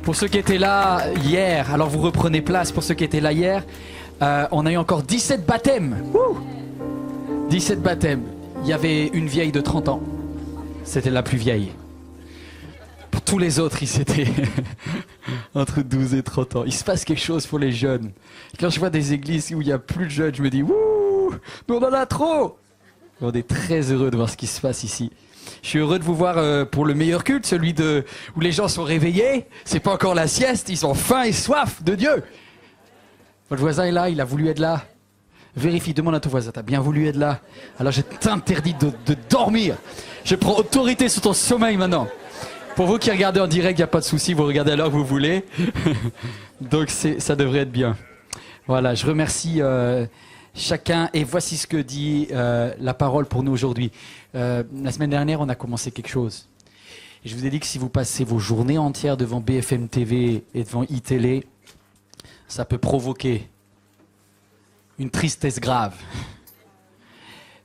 Pour ceux qui étaient là hier, alors vous reprenez place. Pour ceux qui étaient là hier, on a eu encore 17 baptêmes. 17 baptêmes. Il y avait une vieille de 30 ans. C'était la plus vieille. Pour tous les autres, ils étaient entre 12 et 30 ans. Il se passe quelque chose pour les jeunes. Quand je vois des églises où il n'y a plus de jeunes, je me dis, wouh, mais on en a trop. On est très heureux de voir ce qui se passe ici. Je suis heureux de vous voir pour le meilleur culte, celui où les gens sont réveillés. C'est pas encore la sieste, ils ont faim et soif de Dieu. Votre voisin est là, il a voulu être là. Vérifie, demande à ton voisin, t'as bien voulu être là. Alors je t'interdis de dormir. Je prends autorité sur ton sommeil maintenant. Pour vous qui regardez en direct, il n'y a pas de souci, vous regardez à l'heure que vous voulez. Donc ça devrait être bien. Voilà, je remercie chacun. Et voici ce que dit la parole pour nous aujourd'hui. La semaine dernière, on a commencé quelque chose. Et je vous ai dit que si vous passez vos journées entières devant BFM TV et devant iTélé, ça peut provoquer une tristesse grave.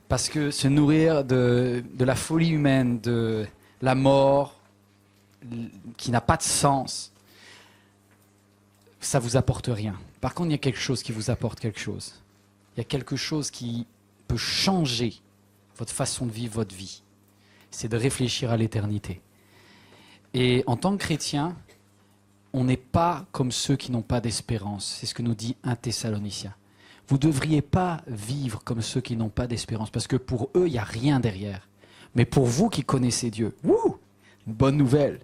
Parce que se nourrir de la folie humaine, de la mort, qui n'a pas de sens, ça vous apporte rien. Par contre, il y a quelque chose qui vous apporte quelque chose. Il y a quelque chose qui peut changer votre façon de vivre votre vie. C'est de réfléchir à l'éternité. Et en tant que chrétien, on n'est pas comme ceux qui n'ont pas d'espérance. C'est ce que nous dit 1 Thessaloniciens. Vous ne devriez pas vivre comme ceux qui n'ont pas d'espérance, parce que pour eux, il n'y a rien derrière. Mais pour vous qui connaissez Dieu, une bonne nouvelle.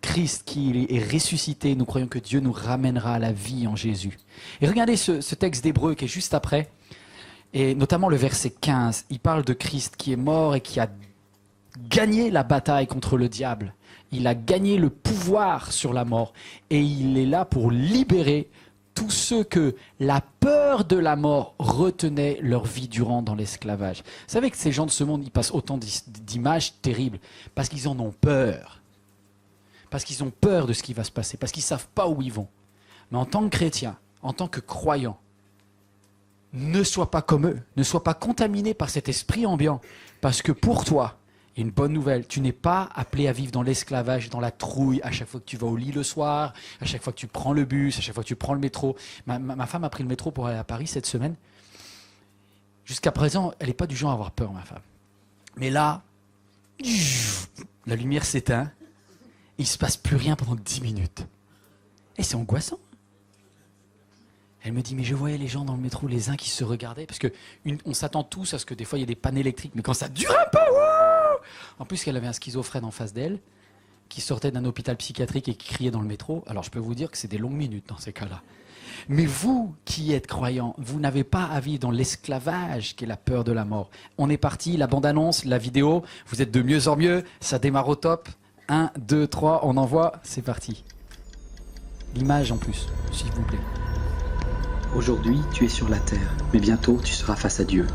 Christ qui est ressuscité, nous croyons que Dieu nous ramènera à la vie en Jésus. Et regardez ce texte d'Hébreux qui est juste après, et notamment le verset 15. Il parle de Christ qui est mort et qui a gagné la bataille contre le diable. Il a gagné le pouvoir sur la mort. Et il est là pour libérer tous ceux que la peur de la mort retenait leur vie durant dans l'esclavage. Vous savez que ces gens de ce monde, ils passent autant d'images terribles parce qu'ils en ont peur. Parce qu'ils ont peur de ce qui va se passer, parce qu'ils ne savent pas où ils vont. Mais en tant que chrétien, en tant que croyant, ne sois pas comme eux, ne sois pas contaminé par cet esprit ambiant, parce que pour toi, il y a une bonne nouvelle, tu n'es pas appelé à vivre dans l'esclavage, dans la trouille, à chaque fois que tu vas au lit le soir, à chaque fois que tu prends le bus, à chaque fois que tu prends le métro. Ma femme a pris le métro pour aller à Paris cette semaine. Jusqu'à présent, elle n'est pas du genre à avoir peur, ma femme. Mais là, la lumière s'éteint. Il ne se passe plus rien pendant 10 minutes. Et c'est angoissant. Elle me dit, mais je voyais les gens dans le métro, les uns qui se regardaient, parce qu'on s'attend tous à ce que des fois il y ait des pannes électriques, mais quand ça dure un peu, en plus qu'elle avait un schizophrène en face d'elle, qui sortait d'un hôpital psychiatrique et qui criait dans le métro, alors je peux vous dire que c'est des longues minutes dans ces cas-là. Mais vous qui êtes croyants, vous n'avez pas à vivre dans l'esclavage qui est la peur de la mort. On est parti, la bande-annonce, la vidéo, vous êtes de mieux en mieux, ça démarre au top. 1, 2, 3, on envoie, c'est parti. L'image en plus, s'il vous plaît. Aujourd'hui, tu es sur la terre, mais bientôt tu seras face à Dieu.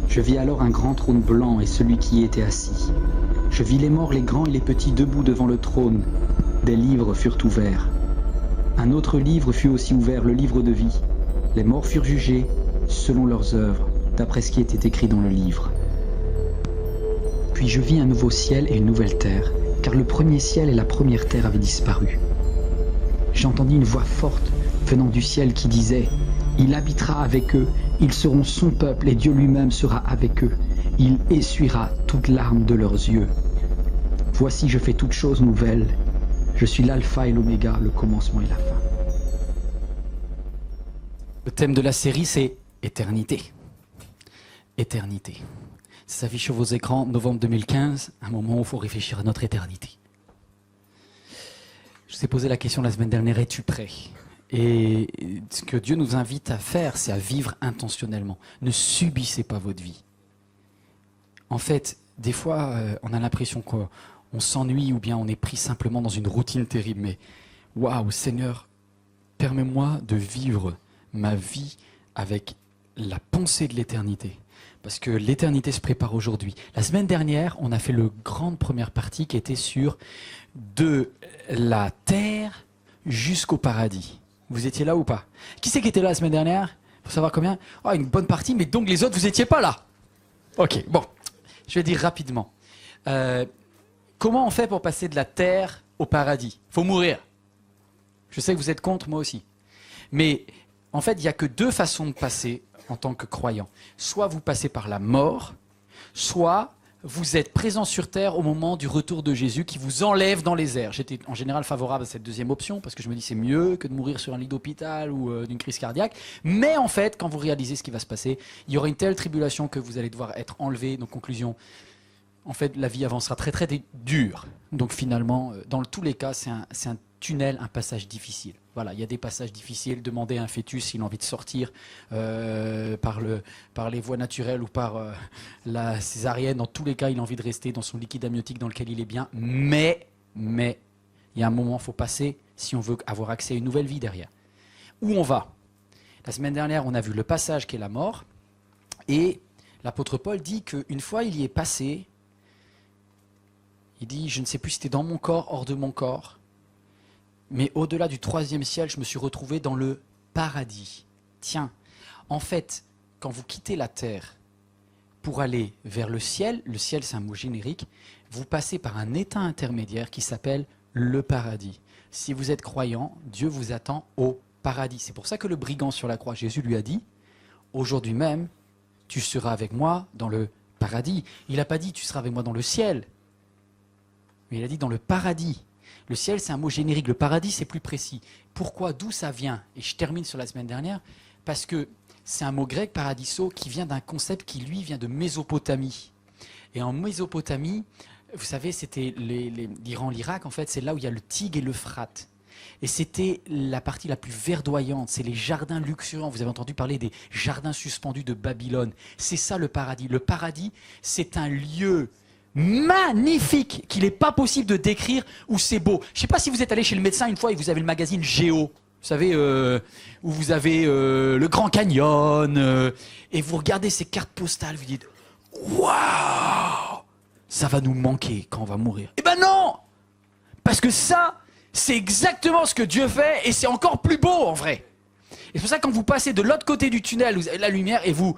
Je vis alors un grand trône blanc et celui qui y était assis. Je vis les morts, les grands et les petits debout devant le trône. Des livres furent ouverts. Un autre livre fut aussi ouvert, le livre de vie. Les morts furent jugés selon leurs œuvres, d'après ce qui était écrit dans le livre. Puis je vis un nouveau ciel et une nouvelle terre, car le premier ciel et la première terre avaient disparu. J'entendis une voix forte venant du ciel qui disait « Il habitera avec eux, ils seront son peuple et Dieu lui-même sera avec eux. Il essuiera toute larme de leurs yeux. Voici, je fais toutes choses nouvelles. Je suis l'alpha et l'oméga, le commencement et la fin. » Le thème de la série, c'est éternité. Éternité. Ça s'affiche sur vos écrans, novembre 2015, un moment où il faut réfléchir à notre éternité. Je vous ai posé la question la semaine dernière, es-tu prêt ? Et ce que Dieu nous invite à faire, c'est à vivre intentionnellement. Ne subissez pas votre vie. En fait, des fois, on a l'impression qu'on s'ennuie ou bien on est pris simplement dans une routine terrible. Mais waouh, Seigneur, permets-moi de vivre ma vie avec la pensée de l'éternité. Parce que l'éternité se prépare aujourd'hui. La semaine dernière, on a fait la grande première partie qui était sur de la terre jusqu'au paradis. Vous étiez là ou pas? Qui c'est qui était là la semaine dernière? Pour savoir combien? Oh, une bonne partie, mais donc les autres, vous étiez pas là. Ok, bon, je vais dire rapidement. Comment on fait pour passer de la terre au paradis? Faut mourir. Je sais que vous êtes contre, moi aussi. Mais en fait, il n'y a que deux façons de passer en tant que croyant. Soit vous passez par la mort, soit vous êtes présent sur terre au moment du retour de Jésus qui vous enlève dans les airs. J'étais en général favorable à cette deuxième option parce que je me dis c'est mieux que de mourir sur un lit d'hôpital ou d'une crise cardiaque. Mais en fait, quand vous réalisez ce qui va se passer, il y aura une telle tribulation que vous allez devoir être enlevé. Donc conclusion, en fait, la vie avancera très très dure. Donc finalement, dans tous les cas, c'est un tunnel, un passage difficile. Voilà, il y a des passages difficiles. Demandez à un fœtus s'il a envie de sortir par les voies naturelles ou par la césarienne. Dans tous les cas, il a envie de rester dans son liquide amniotique dans lequel il est bien. Mais, il y a un moment, il faut passer si on veut avoir accès à une nouvelle vie derrière. Où on va? La semaine dernière, on a vu le passage qui est la mort. Et l'apôtre Paul dit qu'une fois il y est passé, il dit, je ne sais plus si c'était dans mon corps, hors de mon corps. Mais au-delà du 3e ciel, je me suis retrouvé dans le paradis. Tiens, en fait, quand vous quittez la terre pour aller vers le ciel c'est un mot générique, vous passez par un état intermédiaire qui s'appelle le paradis. Si vous êtes croyant, Dieu vous attend au paradis. C'est pour ça que le brigand sur la croix, Jésus lui a dit, aujourd'hui même, tu seras avec moi dans le paradis. Il n'a pas dit, tu seras avec moi dans le ciel. Mais il a dit dans le paradis. Le ciel, c'est un mot générique. Le paradis, c'est plus précis. Pourquoi? D'où ça vient? Et je termine sur la semaine dernière, parce que c'est un mot grec, paradiso, qui vient d'un concept qui, lui, vient de Mésopotamie. Et en Mésopotamie, vous savez, c'était l'Iran, l'Irak, en fait, c'est là où il y a le Tigre et l'Euphrate. Et c'était la partie la plus verdoyante, c'est les jardins luxuriants. Vous avez entendu parler des jardins suspendus de Babylone. C'est ça le paradis. Le paradis, c'est un lieu magnifique qu'il n'est pas possible de décrire où c'est beau. Je ne sais pas si vous êtes allé chez le médecin une fois et vous avez le magazine Géo, vous savez, où vous avez le Grand Canyon, et vous regardez ces cartes postales, vous dites waouh, ça va nous manquer quand on va mourir. Eh ben non, parce que ça, c'est exactement ce que Dieu fait et c'est encore plus beau en vrai. Et c'est pour ça que quand vous passez de l'autre côté du tunnel, vous avez la lumière et vous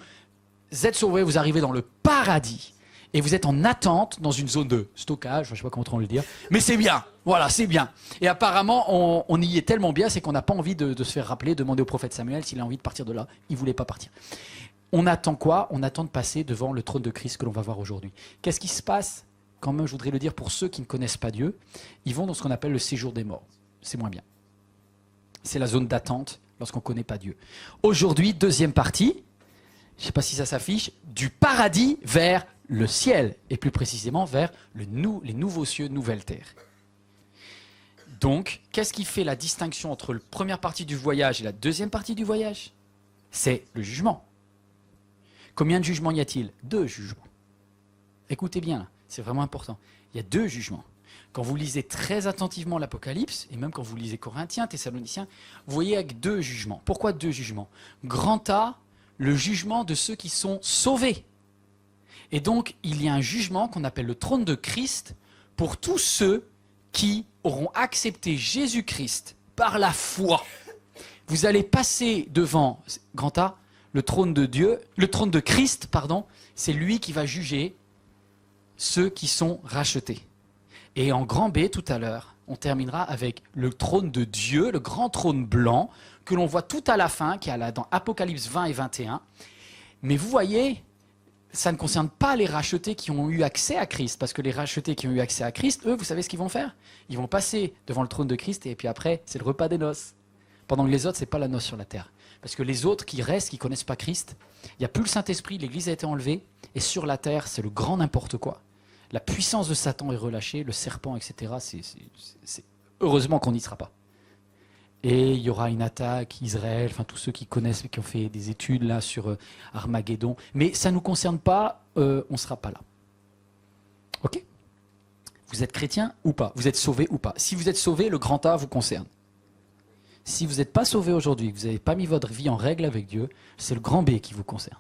êtes sauvé, vous arrivez dans le paradis. Et vous êtes en attente dans une zone de stockage, je ne sais pas comment on le dire, mais c'est bien, voilà, c'est bien. Et apparemment, on y est tellement bien, c'est qu'on n'a pas envie de se faire rappeler, demander au prophète Samuel s'il a envie de partir de là. Il ne voulait pas partir. On attend quoi? On attend de passer devant le trône de Christ que l'on va voir aujourd'hui. Qu'est-ce qui se passe? Quand même, je voudrais le dire pour ceux qui ne connaissent pas Dieu, ils vont dans ce qu'on appelle le séjour des morts. C'est moins bien. C'est la zone d'attente lorsqu'on ne connaît pas Dieu. Aujourd'hui, deuxième partie, je ne sais pas si ça s'affiche, du paradis vers le ciel, et plus précisément vers les nouveaux cieux, nouvelle terre. Donc, qu'est-ce qui fait la distinction entre la première partie du voyage et la deuxième partie du voyage? C'est le jugement. Combien de jugements y a-t-il? 2 jugements. Écoutez bien, c'est vraiment important. Il y a 2 jugements. Quand vous lisez très attentivement l'Apocalypse, et même quand vous lisez Corinthiens, Thessaloniciens, vous voyez avec 2 jugements. Pourquoi 2 jugements? Grand A, le jugement de ceux qui sont sauvés. Et donc, il y a un jugement qu'on appelle le trône de Christ pour tous ceux qui auront accepté Jésus-Christ par la foi. Vous allez passer devant, grand A, le trône de Dieu, le trône de Christ, pardon, c'est lui qui va juger ceux qui sont rachetés. Et en grand B, tout à l'heure, on terminera avec le trône de Dieu, le grand trône blanc, que l'on voit tout à la fin, qui est là dans Apocalypse 20 et 21. Mais vous voyez, ça ne concerne pas les rachetés qui ont eu accès à Christ, parce que les rachetés qui ont eu accès à Christ, eux, vous savez ce qu'ils vont faire? Ils vont passer devant le trône de Christ, et puis après, c'est le repas des noces. Pendant que les autres, c'est pas la noce sur la terre. Parce que les autres qui restent, qui ne connaissent pas Christ, il n'y a plus le Saint-Esprit, l'Église a été enlevée, et sur la terre, c'est le grand n'importe quoi. La puissance de Satan est relâchée, le serpent, etc. C'est heureusement qu'on n'y sera pas. Et il y aura une attaque, Israël, enfin tous ceux qui connaissent, qui ont fait des études là sur Armageddon. Mais ça ne nous concerne pas, on ne sera pas là. Ok? Vous êtes chrétien ou pas? Vous êtes sauvé ou pas? Si vous êtes sauvé, le grand A vous concerne. Si vous n'êtes pas sauvé aujourd'hui, que vous n'avez pas mis votre vie en règle avec Dieu, c'est le grand B qui vous concerne.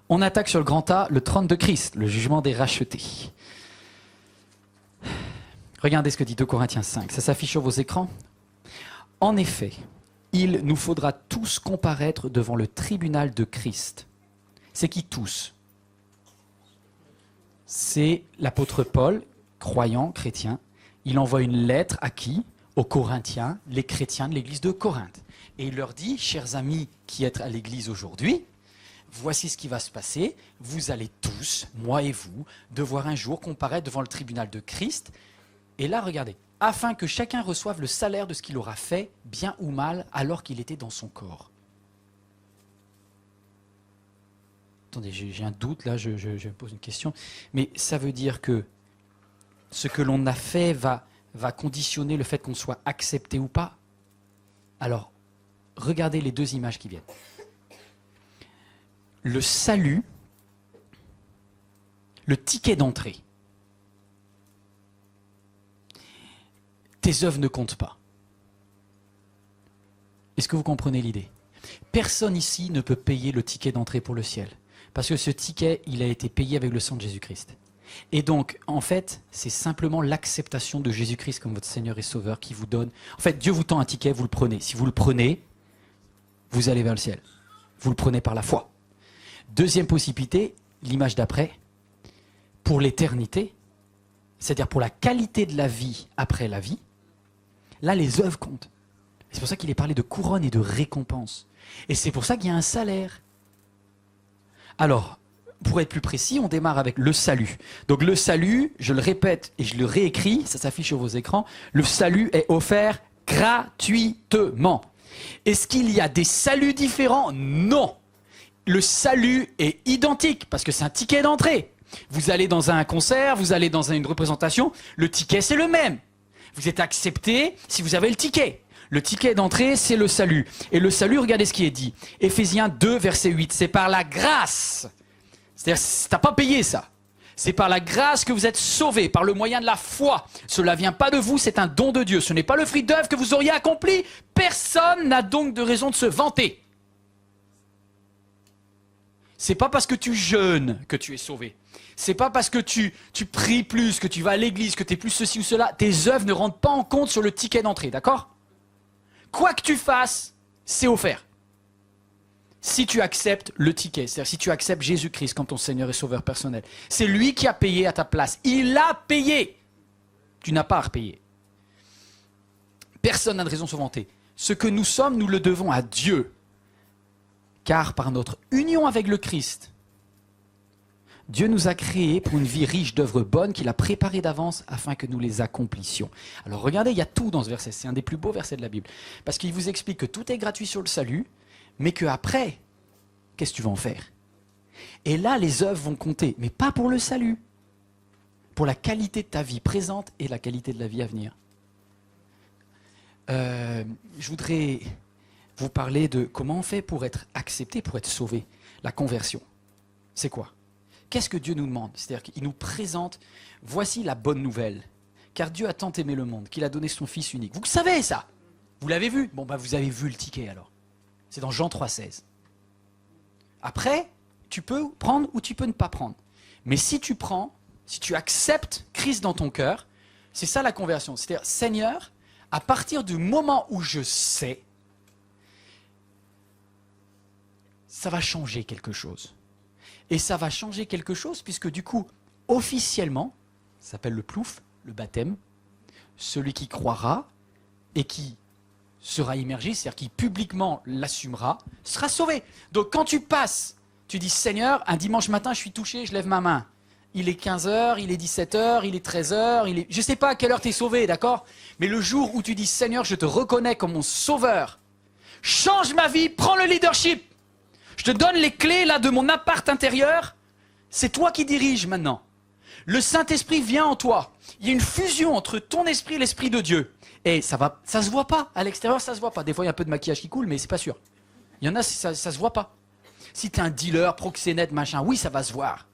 On attaque sur le grand A, le trône de Christ, le jugement des rachetés. Regardez ce que dit 2 Corinthiens 5, ça s'affiche sur vos écrans. En effet, il nous faudra tous comparaître devant le tribunal de Christ. C'est qui tous? C'est l'apôtre Paul, croyant, chrétien. Il envoie une lettre à qui? Aux Corinthiens, les chrétiens de l'église de Corinthe. Et il leur dit, chers amis qui êtes à l'église aujourd'hui, voici ce qui va se passer. Vous allez tous, moi et vous, devoir un jour comparaître devant le tribunal de Christ. Et là, regardez, afin que chacun reçoive le salaire de ce qu'il aura fait, bien ou mal, alors qu'il était dans son corps. Attendez, j'ai un doute, là, je pose une question. Mais ça veut dire que ce que l'on a fait va conditionner le fait qu'on soit accepté ou pas. Alors, regardez les deux images qui viennent. Le salut, le ticket d'entrée. Tes œuvres ne comptent pas. Est-ce que vous comprenez l'idée? Personne ici ne peut payer le ticket d'entrée pour le ciel. Parce que ce ticket, il a été payé avec le sang de Jésus-Christ. Et donc, en fait, c'est simplement l'acceptation de Jésus-Christ comme votre Seigneur et Sauveur qui vous donne... En fait, Dieu vous tend un ticket, vous le prenez. Si vous le prenez, vous allez vers le ciel. Vous le prenez par la foi. Deuxième possibilité, l'image d'après, pour l'éternité, c'est-à-dire pour la qualité de la vie après la vie, là, les œuvres comptent. C'est pour ça qu'il est parlé de couronne et de récompense. Et c'est pour ça qu'il y a un salaire. Alors, pour être plus précis, on démarre avec le salut. Donc le salut, je le répète et je le réécris, ça s'affiche sur vos écrans, le salut est offert gratuitement. Est-ce qu'il y a des saluts différents? Non. Le salut est identique parce que c'est un ticket d'entrée. Vous allez dans un concert, vous allez dans une représentation, le ticket c'est le même. Vous êtes accepté si vous avez le ticket. Le ticket d'entrée, c'est le salut. Et le salut, regardez ce qui est dit. Éphésiens 2, verset 8. C'est par la grâce. C'est-à-dire, t'as pas payé ça. C'est par la grâce que vous êtes sauvés, par le moyen de la foi. Cela vient pas de vous, c'est un don de Dieu. Ce n'est pas le fruit d'œuvre que vous auriez accompli. Personne n'a donc de raison de se vanter. C'est pas parce que tu jeûnes que tu es sauvé. C'est pas parce que tu pries plus, que tu vas à l'église, que tu es plus ceci ou cela. Tes œuvres ne rentrent pas en compte sur le ticket d'entrée, d'accord? Quoi que tu fasses, c'est offert. Si tu acceptes le ticket, c'est-à-dire si tu acceptes Jésus-Christ comme ton Seigneur et Sauveur personnel. C'est lui qui a payé à ta place. Il a payé. Tu n'as pas à repayer. Personne n'a de raison de se vanter. Ce que nous sommes, nous le devons à Dieu. Car par notre union avec le Christ, Dieu nous a créés pour une vie riche d'œuvres bonnes qu'il a préparées d'avance afin que nous les accomplissions. Alors regardez, il y a tout dans ce verset. C'est un des plus beaux versets de la Bible. Parce qu'il vous explique que tout est gratuit sur le salut, mais qu'après, qu'est-ce que tu vas en faire? Et là, les œuvres vont compter, mais pas pour le salut. Pour la qualité de ta vie présente et la qualité de la vie à venir. Je voudrais vous parler de comment on fait pour être accepté, pour être sauvé. La conversion, c'est quoi? Qu'est-ce que Dieu nous demande? C'est-à-dire qu'il nous présente, voici la bonne nouvelle. Car Dieu a tant aimé le monde qu'il a donné son Fils unique. Vous le savez ça? Vous l'avez vu? Bon, vous avez vu le ticket alors. C'est dans Jean 3,16. Après, tu peux prendre ou tu peux ne pas prendre. Mais si tu prends, si tu acceptes Christ dans ton cœur, c'est ça la conversion. C'est-à-dire, Seigneur, à partir du moment où je sais, ça va changer quelque chose. Et ça va changer quelque chose puisque du coup, officiellement, ça s'appelle le plouf, le baptême, celui qui croira et qui sera immergé, c'est-à-dire qui publiquement l'assumera, sera sauvé. Donc quand tu passes, tu dis Seigneur, un dimanche matin je suis touché, je lève ma main. Il est 15h, il est 17h, il est 13h, je ne sais pas à quelle heure tu es sauvé, d'accord? Mais le jour où tu dis Seigneur, je te reconnais comme mon sauveur, change ma vie, prends le leadership. Je te donne les clés là de mon appart intérieur. C'est toi qui diriges maintenant. Le Saint-Esprit vient en toi. Il y a une fusion entre ton esprit et l'Esprit de Dieu. Et ça se voit pas. À l'extérieur, ça se voit pas. Des fois, il y a un peu de maquillage qui coule, mais c'est pas sûr. Il y en a, ça se voit pas. Si tu es un dealer, proxénète, machin, oui, ça va se voir.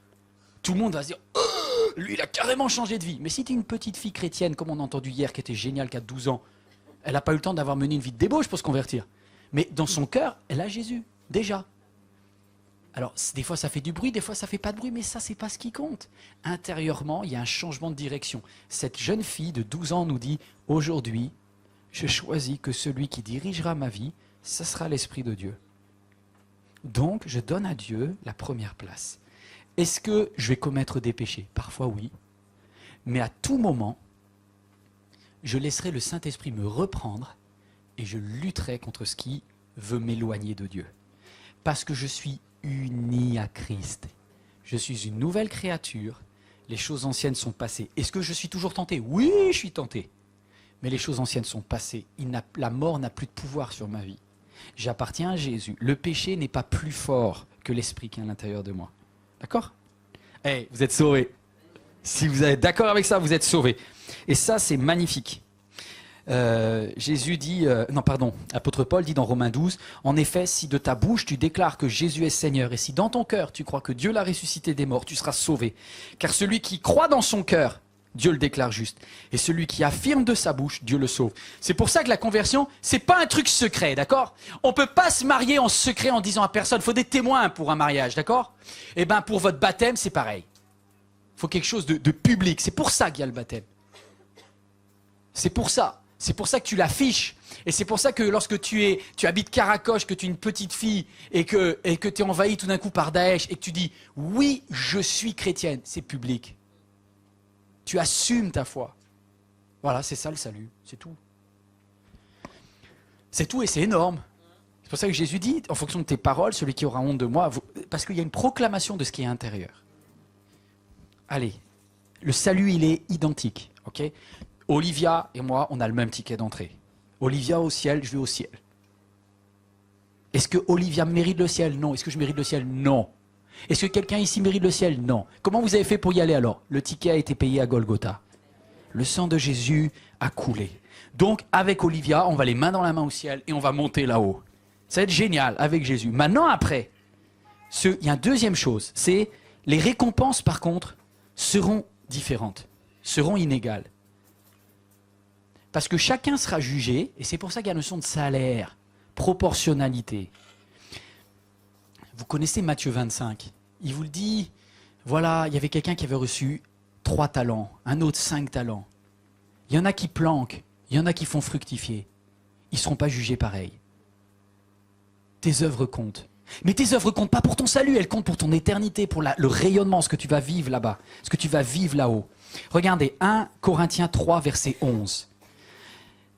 Tout le monde va se dire oh, lui, il a carrément changé de vie. Mais si tu es une petite fille chrétienne, comme on a entendu hier, qui était géniale, qui a 12 ans, elle n'a pas eu le temps d'avoir mené une vie de débauche pour se convertir. Mais dans son cœur, elle a Jésus, déjà. Alors, des fois ça fait du bruit, des fois ça fait pas de bruit, mais ça c'est pas ce qui compte. Intérieurement, il y a un changement de direction. Cette jeune fille de 12 ans nous dit, aujourd'hui, je choisis que celui qui dirigera ma vie, ce sera l'Esprit de Dieu. Donc, je donne à Dieu la première place. Est-ce que je vais commettre des péchés? Parfois oui. Mais à tout moment, je laisserai le Saint-Esprit me reprendre et je lutterai contre ce qui veut m'éloigner de Dieu. Parce que je suis uni à Christ. Je suis une nouvelle créature. Les choses anciennes sont passées. Est-ce que je suis toujours tenté? Oui, je suis tenté. Mais les choses anciennes sont passées. La mort n'a plus de pouvoir sur ma vie. J'appartiens à Jésus. Le péché n'est pas plus fort que l'esprit qui est à l'intérieur de moi. D'accord? Hey, vous êtes sauvés. Si vous êtes d'accord avec ça, vous êtes sauvés. Et ça, c'est magnifique. Jésus dit, apôtre Paul dit dans Romains 12, en effet, si de ta bouche tu déclares que Jésus est Seigneur, et si dans ton cœur tu crois que Dieu l'a ressuscité des morts, tu seras sauvé. Car celui qui croit dans son cœur, Dieu le déclare juste. Et celui qui affirme de sa bouche, Dieu le sauve. C'est pour ça que la conversion, c'est pas un truc secret, d'accord? On peut pas se marier en secret en disant à personne, il faut des témoins pour un mariage, d'accord? Eh bien, pour votre baptême, c'est pareil. Il faut quelque chose de public. C'est pour ça qu'il y a le baptême. C'est pour ça. C'est pour ça que tu l'affiches. Et c'est pour ça que lorsque tu habites Caracoche, que tu es une petite fille et que tu es envahi tout d'un coup par Daesh et que tu dis « Oui, je suis chrétienne », c'est public. Tu assumes ta foi. Voilà, c'est ça le salut, c'est tout. C'est tout et c'est énorme. C'est pour ça que Jésus dit, en fonction de tes paroles, celui qui aura honte de moi, parce qu'il y a une proclamation de ce qui est intérieur. Allez, le salut, il est identique, ok? Olivia et moi, on a le même ticket d'entrée. Olivia au ciel, je vais au ciel. Est-ce que Olivia mérite le ciel? Non. Est-ce que je mérite le ciel? Non. Est-ce que quelqu'un ici mérite le ciel? Non. Comment vous avez fait pour y aller alors? Le ticket a été payé à Golgotha. Le sang de Jésus a coulé. Donc, avec Olivia, on va les mains dans la main au ciel et on va monter là-haut. Ça va être génial avec Jésus. Maintenant, après, il y a une deuxième chose, c'est les récompenses, par contre, seront différentes, seront inégales. Parce que chacun sera jugé, et c'est pour ça qu'il y a la notion de salaire, proportionnalité. Vous connaissez Matthieu 25. Il vous le dit, voilà, il y avait quelqu'un qui avait reçu 3 talents, un autre 5 talents. Il y en a qui planquent, il y en a qui font fructifier. Ils ne seront pas jugés pareil. Tes œuvres comptent. Mais tes œuvres comptent pas pour ton salut, elles comptent pour ton éternité, pour le rayonnement, ce que tu vas vivre là-bas, ce que tu vas vivre là-haut. Regardez, 1 Corinthiens 3, verset 11.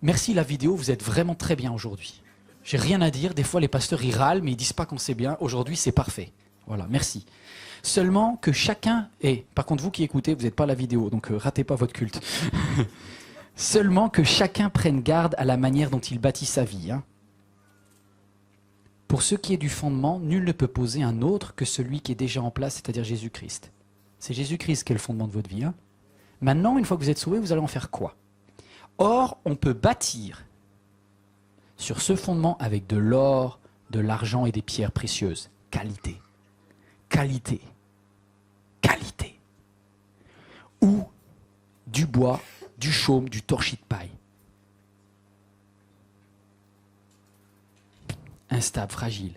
Merci la vidéo, vous êtes vraiment très bien aujourd'hui. J'ai rien à dire, des fois les pasteurs ils râlent, mais ils disent pas qu'on sait bien. Aujourd'hui c'est parfait. Voilà, merci. Seulement que chacun, par contre vous qui écoutez, vous n'êtes pas la vidéo, donc ratez pas votre culte. Seulement que chacun prenne garde à la manière dont il bâtit sa vie. Hein. Pour ce qui est du fondement, nul ne peut poser un autre que celui qui est déjà en place, c'est-à-dire Jésus-Christ. C'est Jésus-Christ qui est le fondement de votre vie. Hein. Maintenant, une fois que vous êtes sauvés, vous allez en faire quoi? Or, on peut bâtir sur ce fondement avec de l'or, de l'argent et des pierres précieuses. Qualité. Qualité. Qualité. Ou du bois, du chaume, du torchis de paille. Instable, fragile.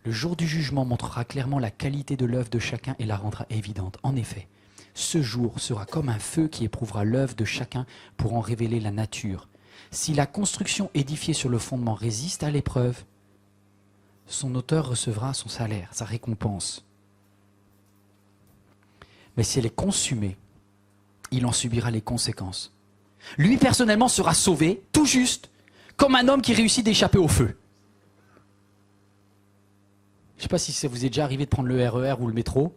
Le jour du jugement montrera clairement la qualité de l'œuvre de chacun et la rendra évidente. En effet, ce jour sera comme un feu qui éprouvera l'œuvre de chacun pour en révéler la nature. Si la construction édifiée sur le fondement résiste à l'épreuve, son auteur recevra son salaire, sa récompense. Mais si elle est consumée, il en subira les conséquences. Lui, personnellement, sera sauvé, tout juste, comme un homme qui réussit d'échapper au feu. Je ne sais pas si ça vous est déjà arrivé de prendre le RER ou le métro.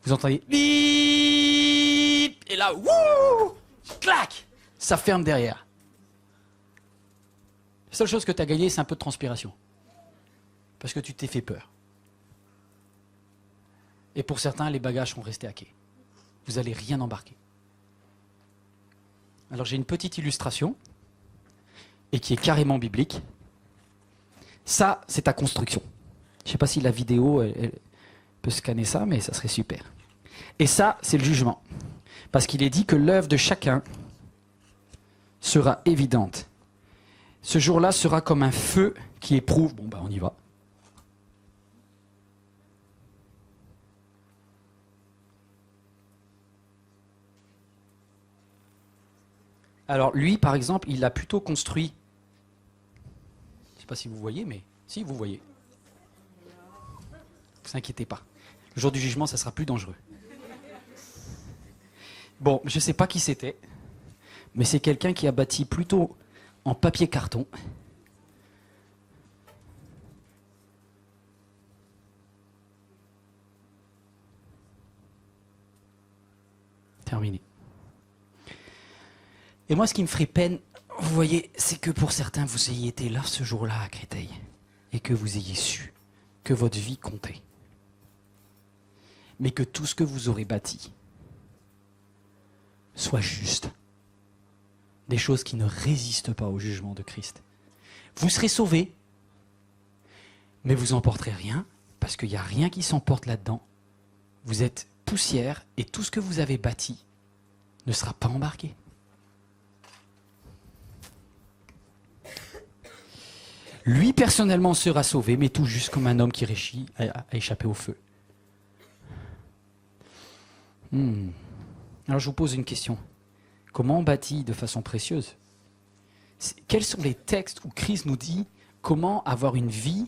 Vous entendez bip, et là, wouh, clac, ça ferme derrière. La seule chose que tu as gagné, c'est un peu de transpiration. Parce que tu t'es fait peur. Et pour certains, les bagages sont restés à quai. Vous n'allez rien embarquer. Alors j'ai une petite illustration, et qui est carrément biblique. Ça, c'est ta construction. Je ne sais pas si la vidéo elle peut scanner ça, mais ça serait super. Et ça, c'est le jugement. Parce qu'il est dit que l'œuvre de chacun sera évidente. Ce jour-là sera comme un feu qui éprouve. Bon, on y va. Alors lui, par exemple, il a plutôt construit... Je ne sais pas si vous voyez, mais si, vous voyez. Ne vous inquiétez pas. Le jour du jugement, ça sera plus dangereux. Bon, je ne sais pas qui c'était, mais c'est quelqu'un qui a bâti plutôt en papier carton. Terminé. Et moi, ce qui me ferait peine, vous voyez, c'est que pour certains, vous ayez été là ce jour-là à Créteil et que vous ayez su que votre vie comptait. Mais que tout ce que vous aurez bâti soit juste. Des choses qui ne résistent pas au jugement de Christ. Vous serez sauvés, mais vous n'emporterez rien, parce qu'il n'y a rien qui s'emporte là-dedans. Vous êtes poussière, et tout ce que vous avez bâti ne sera pas embarqué. Lui, personnellement, sera sauvé, mais tout juste comme un homme qui réussit à échapper au feu. Alors, je vous pose une question. Comment on bâtit de façon précieuse? Quels sont les textes où Christ nous dit comment avoir une vie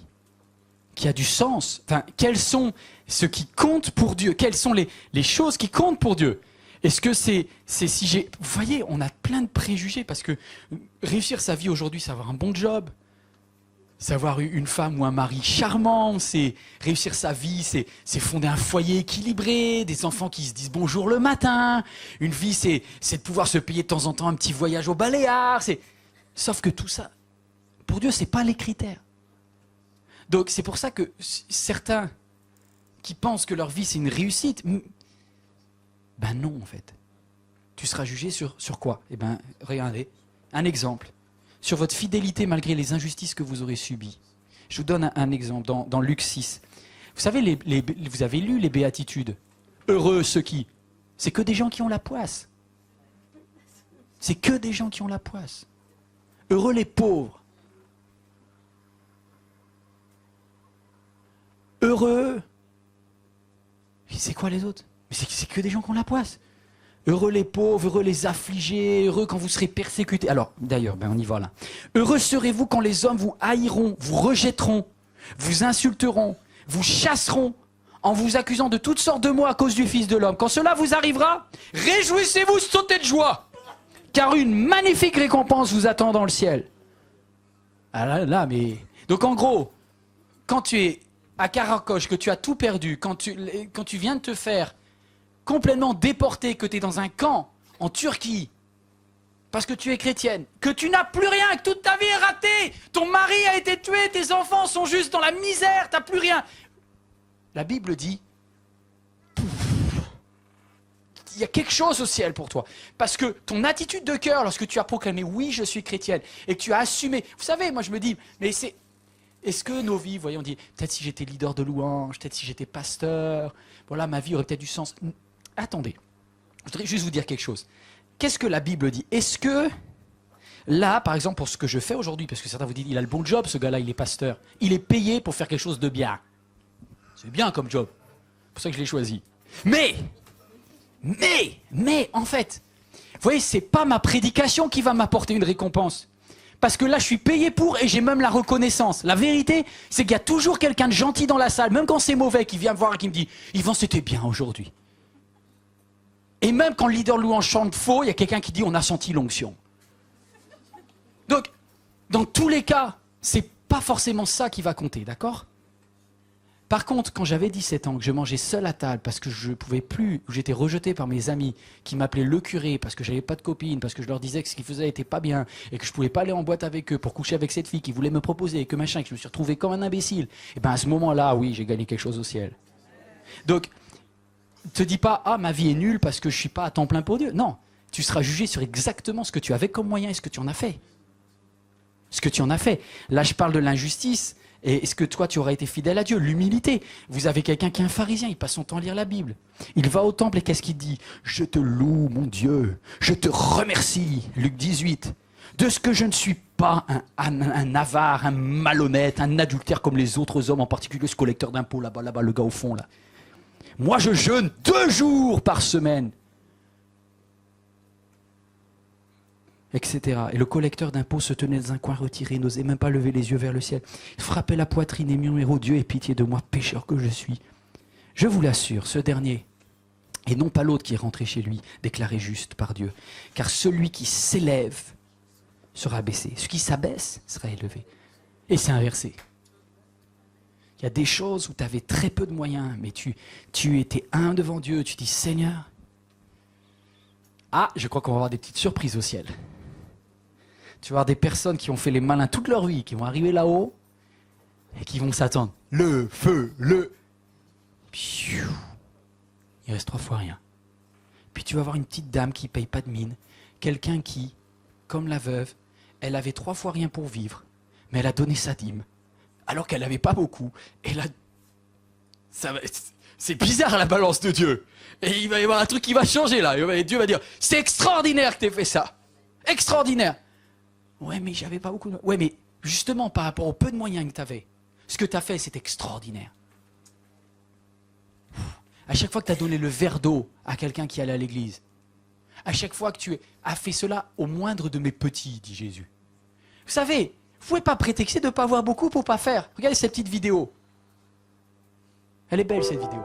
qui a du sens? Enfin, quels sont ceux qui comptent pour Dieu? Quelles sont les choses qui comptent pour Dieu? Est-ce que c'est si j'ai... Vous voyez, on a plein de préjugés parce que réussir sa vie aujourd'hui, c'est avoir un bon job. C'est avoir une femme ou un mari charmant, c'est réussir sa vie, c'est fonder un foyer équilibré, des enfants qui se disent bonjour le matin. Une vie, c'est de pouvoir se payer de temps en temps un petit voyage aux Baléares. Sauf que tout ça, pour Dieu, c'est pas les critères. Donc c'est pour ça que certains qui pensent que leur vie c'est une réussite, ben non en fait. Tu seras jugé sur quoi? Eh ben regardez, un exemple. Sur votre fidélité malgré les injustices que vous aurez subies. Je vous donne un exemple dans Luc 6. Vous savez, vous avez lu les béatitudes. Heureux ceux qui... C'est que des gens qui ont la poisse. C'est que des gens qui ont la poisse. Heureux les pauvres. Heureux... C'est quoi les autres? C'est que des gens qui ont la poisse. Heureux les pauvres, heureux les affligés, heureux quand vous serez persécutés. Alors, d'ailleurs, on y va là. Heureux serez-vous quand les hommes vous haïront, vous rejetteront, vous insulteront, vous chasseront, en vous accusant de toutes sortes de maux à cause du Fils de l'homme. Quand cela vous arrivera, réjouissez-vous, sautez de joie, car une magnifique récompense vous attend dans le ciel. Ah là, mais... Donc en gros, quand tu es à Karakoche, que tu as tout perdu, quand tu viens de te faire complètement déporté, que tu es dans un camp en Turquie, parce que tu es chrétienne, que tu n'as plus rien, que toute ta vie est ratée, ton mari a été tué, tes enfants sont juste dans la misère, tu n'as plus rien. La Bible dit, il y a quelque chose au ciel pour toi. Parce que ton attitude de cœur, lorsque tu as proclamé, oui, je suis chrétienne, et que tu as assumé, vous savez, moi je me dis, mais c'est... Est-ce que nos vies, voyons, on dit, peut-être si j'étais leader de louange, peut-être si j'étais pasteur, voilà, ma vie aurait peut-être du sens. Attendez, je voudrais juste vous dire quelque chose. Qu'est-ce que la Bible dit? Est-ce que, là, par exemple, pour ce que je fais aujourd'hui, parce que certains vous disent, il a le bon job, ce gars-là, il est pasteur, il est payé pour faire quelque chose de bien. C'est bien comme job, c'est pour ça que je l'ai choisi. Mais, en fait, vous voyez, c'est pas ma prédication qui va m'apporter une récompense. Parce que là, je suis payé pour et j'ai même la reconnaissance. La vérité, c'est qu'il y a toujours quelqu'un de gentil dans la salle, même quand c'est mauvais, qui vient me voir et qui me dit « Yvan, c'était bien aujourd'hui ». Et même quand le leader louange chante faux, il y a quelqu'un qui dit « On a senti l'onction ». Donc, dans tous les cas, c'est pas forcément ça qui va compter, d'accord? Par contre, quand j'avais 17 ans, que je mangeais seul à table parce que je ne pouvais plus, où j'étais rejeté par mes amis qui m'appelaient le curé parce que j'avais pas de copine, parce que je leur disais que ce qu'ils faisaient était pas bien et que je pouvais pas aller en boîte avec eux pour coucher avec cette fille qui voulait me proposer et que machin, que je me suis retrouvé comme un imbécile, et bien à ce moment-là, oui, j'ai gagné quelque chose au ciel. Donc, te dis pas, ah, ma vie est nulle parce que je suis pas à temps plein pour Dieu. Non, tu seras jugé sur exactement ce que tu avais comme moyen et ce que tu en as fait. Ce que tu en as fait. Là, je parle de l'injustice. Et est-ce que toi, tu aurais été fidèle à Dieu? L'humilité. Vous avez quelqu'un qui est un pharisien, il passe son temps à lire la Bible. Il va au temple et qu'est-ce qu'il dit? Je te loue, mon Dieu. Je te remercie, Luc 18, de ce que je ne suis pas un avare, un malhonnête, un adultère comme les autres hommes, en particulier ce collecteur d'impôts là-bas, le gars au fond là. Moi, je jeûne 2 jours par semaine. etc. Et le collecteur d'impôts se tenait dans un coin retiré, n'osait même pas lever les yeux vers le ciel. Il frappait la poitrine et murmurait, Dieu, aie pitié de moi, pécheur que je suis. Je vous l'assure, ce dernier, et non pas l'autre qui est rentré chez lui, déclaré juste par Dieu. Car celui qui s'élève sera baissé, celui qui s'abaisse sera élevé. Et c'est inversé. Il y a des choses où tu avais très peu de moyens, mais tu étais humble devant Dieu, tu dis, Seigneur, je crois qu'on va avoir des petites surprises au ciel. Tu vas avoir des personnes qui ont fait les malins toute leur vie, qui vont arriver là-haut et qui vont s'attendre. Le feu, Piou. Il reste 3 fois rien. Puis tu vas avoir une petite dame qui ne paye pas de mine. Quelqu'un qui, comme la veuve, elle avait 3 fois rien pour vivre, mais elle a donné sa dîme, alors qu'elle n'avait pas beaucoup. Et là, c'est bizarre la balance de Dieu. Et il va y avoir un truc qui va changer là. Et Dieu va dire, c'est extraordinaire que tu aies fait ça. Extraordinaire. Ouais, mais j'avais pas beaucoup de... Ouais, mais justement, par rapport au peu de moyens que tu avais, ce que tu as fait, c'est extraordinaire. À chaque fois que tu as donné le verre d'eau à quelqu'un qui allait à l'église, à chaque fois que tu as fait cela au moindre de mes petits, dit Jésus. Vous savez, vous ne pouvez pas prétexter de ne pas avoir beaucoup pour ne pas faire. Regardez cette petite vidéo. Elle est belle cette vidéo.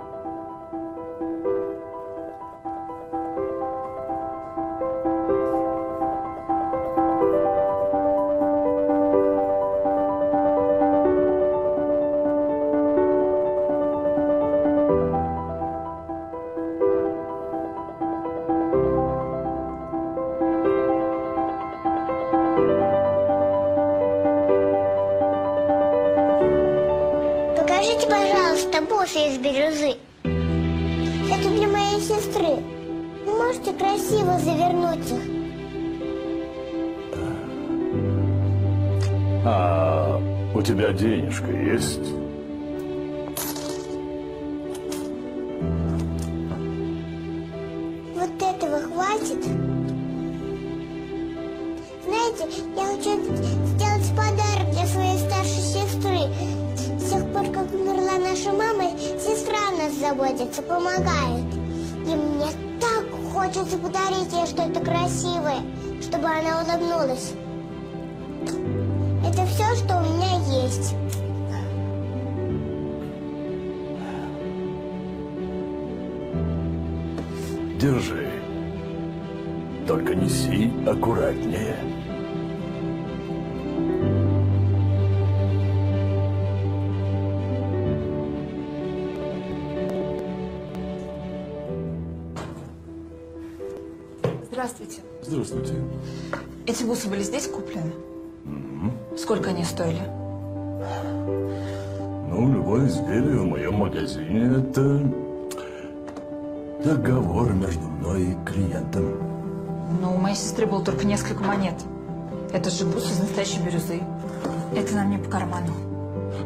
Покажите, пожалуйста, бусы из бирюзы. Это для моей сестры. Вы можете красиво завернуть их? А у тебя денежка есть? Вот этого хватит? Знаете, я хочу сделать подарок для своей старшей сестры. С тех пор, как умерла наша мама, сестра о нас заботится, помогает. И мне так хочется подарить ей что-то красивое, чтобы она улыбнулась. Это все, что у меня есть. Держи. Только неси аккуратнее. Здравствуйте. Здравствуйте. Эти бусы были здесь куплены? Сколько они стоили? Ну, любое изделие в моем магазине – это договор между мной и клиентом. Ну, у моей сестры было только несколько монет. Это же бусы из настоящей бирюзы. Это нам не по карману.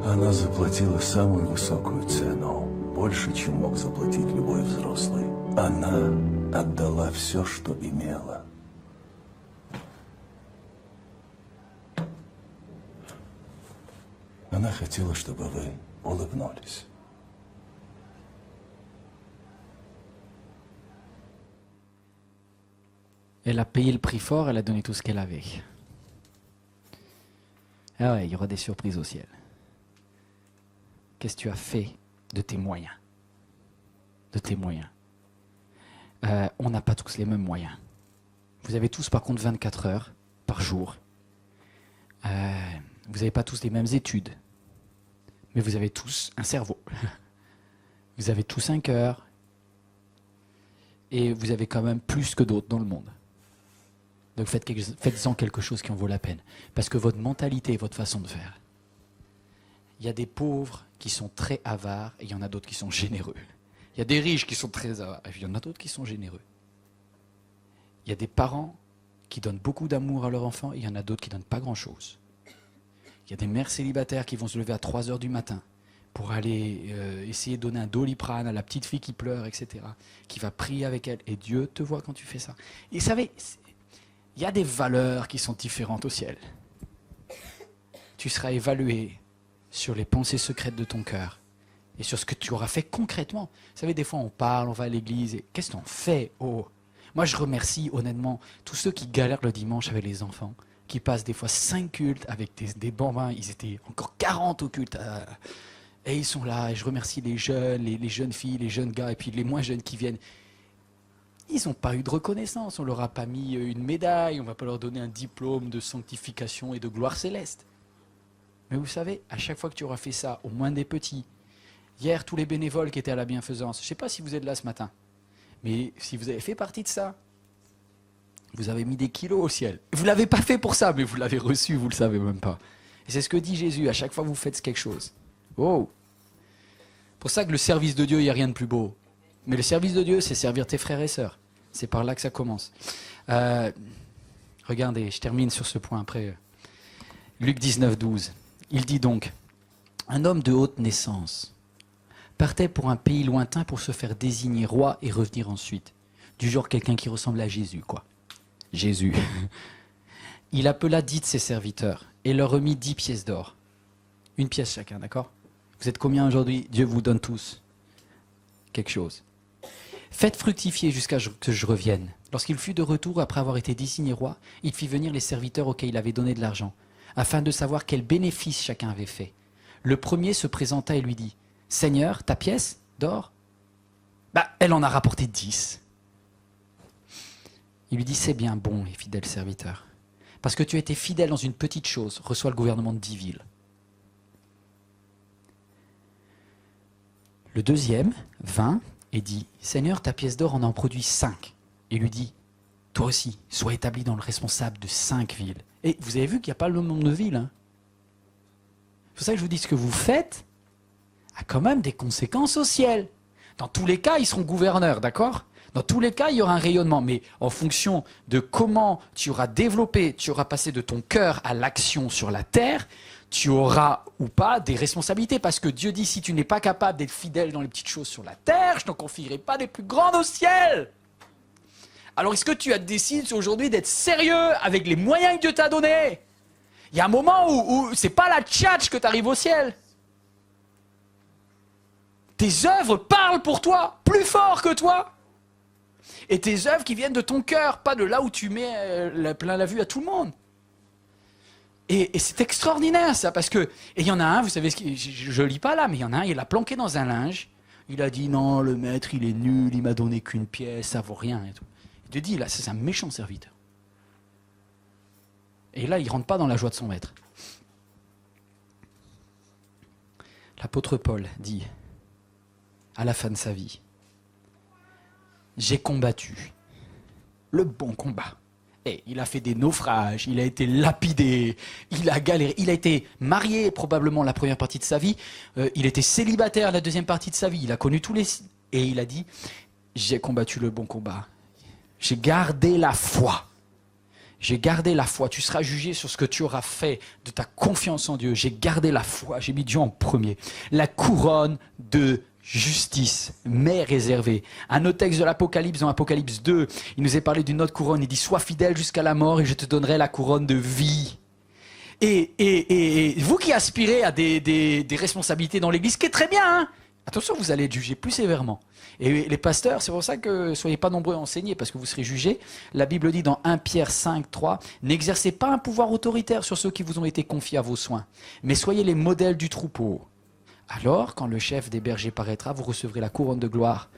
Она заплатила самую высокую цену. Больше, чем мог заплатить любой взрослый. Она отдала все, что имела. Она хотела, чтобы вы улыбнулись. Elle a payé le prix fort, elle a donné tout ce qu'elle avait. Ah ouais, il y aura des surprises au ciel. Qu'est-ce que tu as fait de tes moyens? De tes moyens. On n'a pas tous les mêmes moyens. Vous avez tous par contre 24 heures par jour. Vous n'avez pas tous les mêmes études. Mais vous avez tous un cerveau. Vous avez tous un cœur. Et vous avez quand même plus que d'autres dans le monde. Donc faites-en quelque chose qui en vaut la peine. Parce que votre mentalité et votre façon de faire. Il y a des pauvres qui sont très avares et il y en a d'autres qui sont généreux. Il y a des riches qui sont très avares et il y en a d'autres qui sont généreux. Il y a des parents qui donnent beaucoup d'amour à leurs enfants et il y en a d'autres qui ne donnent pas grand-chose. Il y a des mères célibataires qui vont se lever à 3 heures du matin pour aller essayer de donner un doliprane à la petite fille qui pleure, etc. Qui va prier avec elle. Et Dieu te voit quand tu fais ça. Et vous savez, il y a des valeurs qui sont différentes au ciel. Tu seras évalué sur les pensées secrètes de ton cœur et sur ce que tu auras fait concrètement. Vous savez, des fois on parle, on va à l'église et qu'est-ce qu'on fait? Oh, Moi, je remercie honnêtement tous ceux qui galèrent le dimanche avec les enfants, qui passent des fois 5 cultes avec des bambins. Ils étaient encore 40 au culte. Et ils sont là. Et je remercie les jeunes, les jeunes filles, les jeunes gars, et puis les moins jeunes qui viennent. Ils n'ont pas eu de reconnaissance. On leur a pas mis une médaille. On ne va pas leur donner un diplôme de sanctification et de gloire céleste. Mais vous savez, à chaque fois que tu auras fait ça, au moins des petits, hier, tous les bénévoles qui étaient à la bienfaisance, je ne sais pas si vous êtes là ce matin, mais si vous avez fait partie de ça, vous avez mis des kilos au ciel. Vous ne l'avez pas fait pour ça, mais vous l'avez reçu, vous ne le savez même pas. Et c'est ce que dit Jésus, à chaque fois que vous faites quelque chose. Oh! Pour ça que le service de Dieu, il n'y a rien de plus beau. Mais le service de Dieu, c'est servir tes frères et sœurs. C'est par là que ça commence. Regardez, je termine sur ce point après. Luc 19, 12. Il dit donc, un homme de haute naissance partait pour un pays lointain pour se faire désigner roi et revenir ensuite. Du genre quelqu'un qui ressemble à Jésus, quoi. Jésus. Il appela 10 de ses serviteurs et leur remit 10 pièces d'or. Une pièce chacun, d'accord? Vous êtes combien aujourd'hui? Dieu vous donne tous quelque chose. Faites fructifier jusqu'à ce que je revienne. Lorsqu'il fut de retour, après avoir été désigné roi, il fit venir les serviteurs auxquels il avait donné de l'argent, afin de savoir quel bénéfice chacun avait fait. Le premier se présenta et lui dit, « Seigneur, ta pièce d'or ?» Elle en a rapporté 10. Il lui dit, « C'est bien, bon et fidèle serviteur. Parce que tu as été fidèle dans une petite chose, reçois le gouvernement de 10 villes. » Le deuxième vint et dit, « Seigneur, ta pièce d'or en a produit 5. » Et lui dit, « Toi aussi, sois établi dans le responsable de 5 villes. » Et vous avez vu qu'il n'y a pas le nombre de villes. Hein. C'est pour ça que je vous dis, ce que vous faites a quand même des conséquences au ciel. Dans tous les cas, ils seront gouverneurs, d'accord? Dans tous les cas, il y aura un rayonnement. Mais en fonction de comment tu auras développé, tu auras passé de ton cœur à l'action sur la terre, tu auras ou pas des responsabilités. Parce que Dieu dit, si tu n'es pas capable d'être fidèle dans les petites choses sur la terre, je n'en confierai pas des plus grandes au ciel. Alors est-ce que tu as décidé aujourd'hui d'être sérieux avec les moyens que Dieu t'a donnés? Il y a un moment où c'est pas la tchatch que tu arrives au ciel. Tes œuvres parlent pour toi, plus fort que toi. Et tes œuvres qui viennent de ton cœur, pas de là où tu mets plein la vue à tout le monde. Et c'est extraordinaire ça, parce que... Et il y en a un, vous savez, je lis pas là, mais il y en a un, il l'a planqué dans un linge. Il a dit, non, le maître, il est nul, il m'a donné qu'une pièce, ça vaut rien et tout. Il te dit, là, c'est un méchant serviteur. Et là, il ne rentre pas dans la joie de son maître. L'apôtre Paul dit, à la fin de sa vie, j'ai combattu le bon combat. Et il a fait des naufrages, il a été lapidé, il a galéré, il a été marié probablement la première partie de sa vie, il était célibataire la deuxième partie de sa vie, il a connu tous les... Et il a dit, j'ai combattu le bon combat. J'ai gardé la foi. J'ai gardé la foi. Tu seras jugé sur ce que tu auras fait de ta confiance en Dieu. J'ai gardé la foi. J'ai mis Dieu en premier. La couronne de justice m'est réservée. Un autre texte de l'Apocalypse, dans Apocalypse 2, il nous est parlé d'une autre couronne. Il dit, sois fidèle jusqu'à la mort et je te donnerai la couronne de vie. Et vous qui aspirez à des responsabilités dans l'Église, ce qui est très bien, hein, attention, vous allez être jugé plus sévèrement. Et les pasteurs, c'est pour ça que soyez pas nombreux à enseigner, parce que vous serez jugés. La Bible dit dans 1 Pierre 5, 3, n'exercez pas un pouvoir autoritaire sur ceux qui vous ont été confiés à vos soins, mais soyez les modèles du troupeau. Alors, quand le chef des bergers paraîtra, vous recevrez la couronne de gloire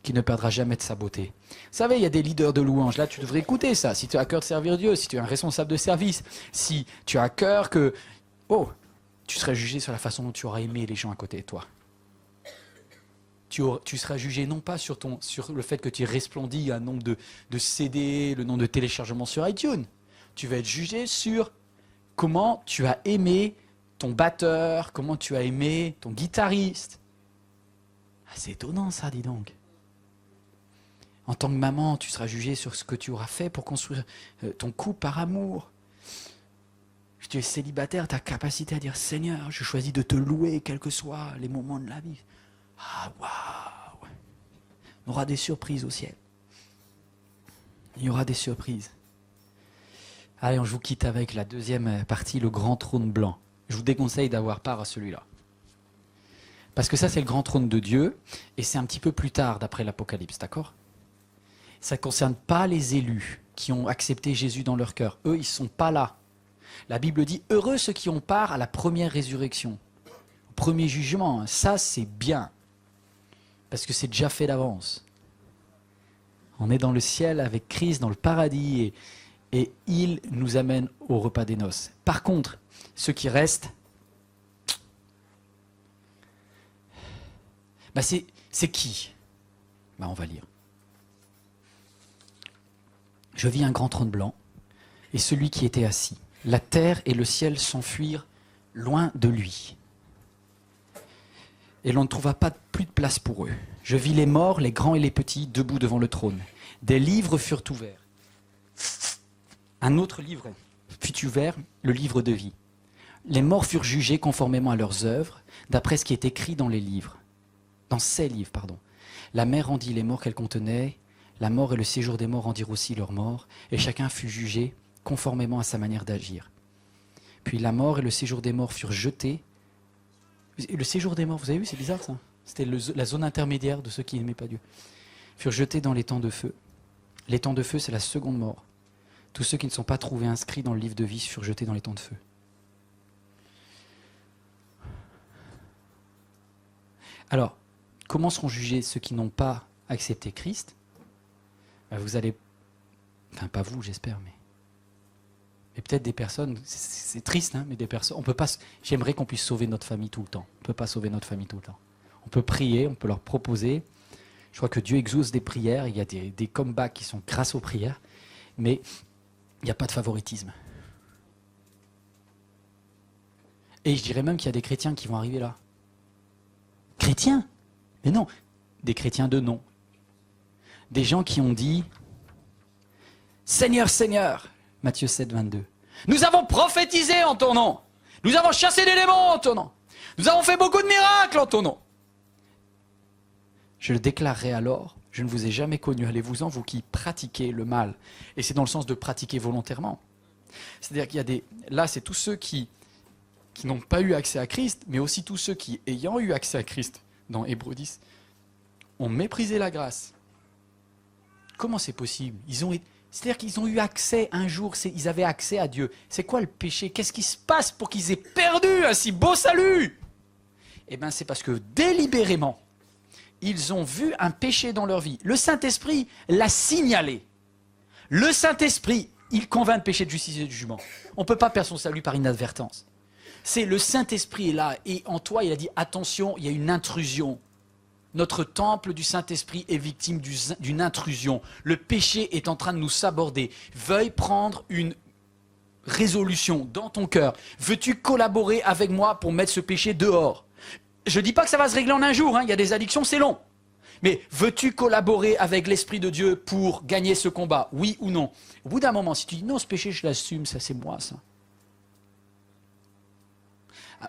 qui ne perdra jamais de sa beauté. Vous savez, il y a des leaders de louange. Là, tu devrais écouter ça. Si tu as à cœur de servir Dieu, si tu es un responsable de service, si tu as à cœur que... Oh, tu serais jugé sur la façon dont tu auras aimé les gens à côté de toi. Tu seras jugé non pas sur le fait que tu aies resplendi un nombre de CD, le nombre de téléchargements sur iTunes. Tu vas être jugé sur comment tu as aimé ton batteur, comment tu as aimé ton guitariste. Ah, c'est étonnant ça, dis donc. En tant que maman, tu seras jugé sur ce que tu auras fait pour construire ton couple par amour. Si tu es célibataire, ta capacité à dire « Seigneur, je choisis de te louer, quels que soient les moments de la vie. » Ah, waouh! On aura des surprises au ciel. Il y aura des surprises. Allez, je vous quitte avec la deuxième partie, le grand trône blanc. Je vous déconseille d'avoir part à celui-là. Parce que ça, c'est le grand trône de Dieu, et c'est un petit peu plus tard d'après l'Apocalypse, d'accord? Ça ne concerne pas les élus qui ont accepté Jésus dans leur cœur. Eux, ils ne sont pas là. La Bible dit, heureux ceux qui ont part à la première résurrection, au premier jugement. Ça, c'est bien, parce que c'est déjà fait d'avance. On est dans le ciel avec Christ, dans le paradis, et il nous amène au repas des noces. Par contre, ceux qui restent, c'est qui ? On va lire. Je vis un grand trône blanc, et celui qui était assis. La terre et le ciel s'enfuirent loin de lui. Et l'on ne trouva pas plus de place pour eux. Je vis les morts, les grands et les petits, debout devant le trône. Des livres furent ouverts. Un autre livre fut ouvert, le livre de vie. Les morts furent jugés conformément à leurs œuvres, d'après ce qui est écrit dans les livres. Dans ces livres, pardon. La mer rendit les morts qu'elle contenait, la mort et le séjour des morts rendirent aussi leurs morts, et chacun fut jugé conformément à sa manière d'agir. Puis la mort et le séjour des morts furent jetés. Et le séjour des morts, vous avez vu, c'est bizarre ça. C'était la zone intermédiaire de ceux qui n'aimaient pas Dieu. Furent jetés dans les temps de feu. Les temps de feu, c'est la seconde mort. Tous ceux qui ne sont pas trouvés inscrits dans le livre de vie furent jetés dans les temps de feu. Alors, comment seront jugés ceux qui n'ont pas accepté Christ ? Vous allez... Enfin, pas vous, j'espère, mais peut-être des personnes, c'est triste, hein, mais des personnes, on peut pas, j'aimerais qu'on puisse sauver notre famille tout le temps. On ne peut pas sauver notre famille tout le temps. On peut prier, on peut leur proposer. Je crois que Dieu exauce des prières, il y a des comebacks qui sont grâce aux prières, mais il n'y a pas de favoritisme. Et je dirais même qu'il y a des chrétiens qui vont arriver là. Chrétiens ? Mais non, des chrétiens de nom. Des gens qui ont dit « Seigneur, Seigneur !» Matthieu 7, 22. « Nous avons prophétisé en ton nom. Nous avons chassé des démons en ton nom. Nous avons fait beaucoup de miracles en ton nom. » Je le déclarerai alors, je ne vous ai jamais connu. Allez-vous-en, vous qui pratiquez le mal. Et c'est dans le sens de pratiquer volontairement. C'est-à-dire qu'il y a des... Là, c'est tous ceux qui n'ont pas eu accès à Christ, mais aussi tous ceux qui, ayant eu accès à Christ, dans Hébreux 10, ont méprisé la grâce. Comment c'est possible ? C'est-à-dire qu'ils ont eu accès un jour, ils avaient accès à Dieu. C'est quoi le péché ? Qu'est-ce qui se passe pour qu'ils aient perdu un si beau salut ? Eh bien, c'est parce que délibérément, ils ont vu un péché dans leur vie. Le Saint-Esprit l'a signalé. Le Saint-Esprit, il convainc de péché, de justice et de jugement. On ne peut pas perdre son salut par inadvertance. C'est le Saint-Esprit est là et en toi, il a dit attention, il y a une intrusion. Notre temple du Saint-Esprit est victime d'une intrusion. Le péché est en train de nous saborder. Veuille prendre une résolution dans ton cœur. Veux-tu collaborer avec moi pour mettre ce péché dehors ? Je ne dis pas que ça va se régler en un jour, hein. Il y a des addictions, c'est long. Mais veux-tu collaborer avec l'Esprit de Dieu pour gagner ce combat ? Oui ou non ? Au bout d'un moment, si tu dis non, ce péché, je l'assume, ça c'est moi, ça.